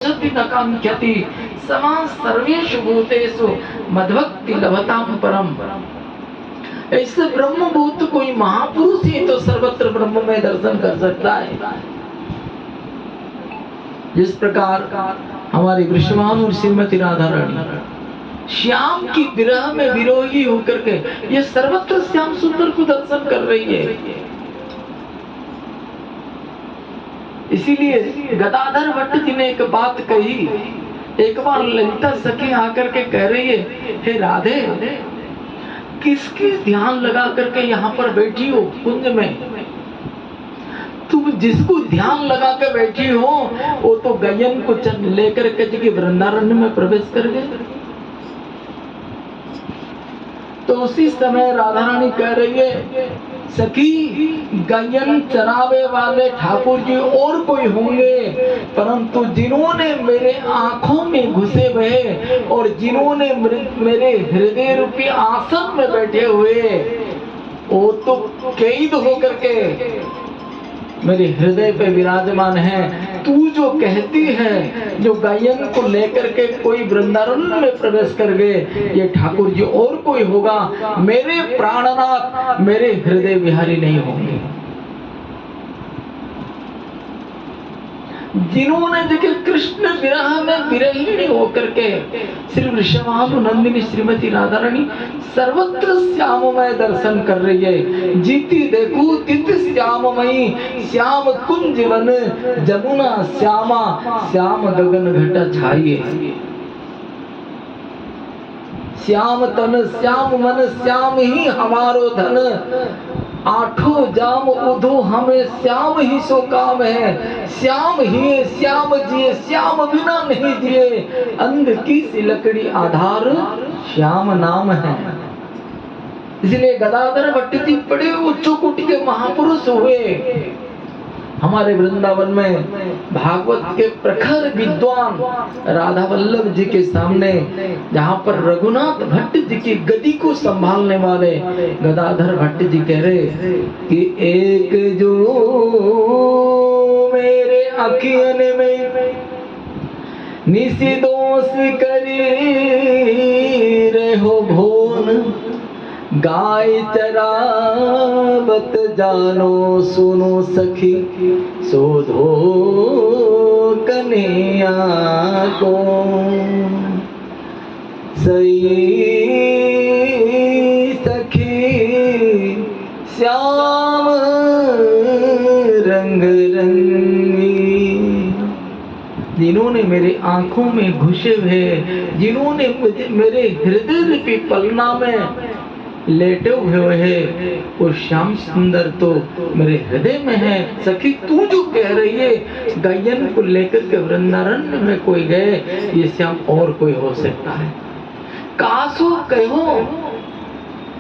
नकांक्षति समा सर्वेषु भूतेषु मद्भक्ति लभताम परम। ऐसे ब्रह्मभूत कोई महापुरुष ही तो सर्वत्र ब्रह्म में दर्शन कर सकता है। जिस प्रकार हमारी वृषभानु श्रीमती राधा रानी श्याम की विरह में विरोही होकर के ये सर्वत्र श्याम सुंदर को दर्शन कर रही है। इसीलिए गदाधर भट्ट जी ने एक बात कही। एक बार ललिता सखी आकर के कह रही है, हे राधे, किसकी ध्यान लगा करके यहाँ पर बैठी हो कुंज में? तुम जिसको ध्यान लगा कर बैठी हो वो तो गयन को लेकर के वृंदारण्य में प्रवेश कर गए। तो उसी समय राधा रानी कह रही है, सखी, गयन चरावे वाले ठाकुर जी और कोई होंगे, परंतु जिन्होंने मेरे आंखों में घुसे हुए और जिन्होंने मेरे हृदय रूपी आसन में बैठे हुए वो तो कैद होकर के मेरे हृदय पे विराजमान है। तू जो कहती है जो गायन को लेकर के कोई वृंदारण्य में प्रवेश कर गए, ये ठाकुर जी और कोई होगा, मेरे प्राणनाथ मेरे हृदय विहारी नहीं होंगे। जिन्होंने देखिए कृष्ण विरह में विरहिणी होकर के श्री वृषभानु नंदिनी श्रीमती राधा रानी सर्वत्र श्याममय दर्शन कर रही है। जीती देखू तित श्याममयी, श्याम कुंज वन जमुना श्यामा, श्याम गगन घटा छाइए। श्याम तन श्याम मन श्याम ही हमारो धन, आठों जाम उधो हमें श्याम ही सो काम है। श्याम ही श्याम जिए, श्याम बिना नहीं जिए, अंध की सी लकड़ी आधार श्याम नाम है। इसलिए गदाधर भट्ट जी बड़े उच्च कोटि के महापुरुष हुए। हमारे वृंदावन में भागवत के प्रखर विद्वान राधा वल्लभ जी के सामने, जहाँ पर रघुनाथ भट्ट जी की गदी को संभालने वाले गदाधर भट्ट जी कह रहे कि एक जो मेरे अखियन में निसी दोष करी रहो भोन, गाय चरावत जानो सुनो सखी, सोधो कन्हैया को। सही सखी श्याम रंग रंगी, जिन्होंने मेरे आंखों में घुसे हुए, जिन्होंने मेरे हृदय रूपी पलना में लेटे हुए हैं, वो श्याम सुंदर तो मेरे हृदय में है। सखी तू जो कह रही है गायन को लेकर के वृंदारण्य में कोई गए, ये श्याम और कोई हो सकता है। कासो कहो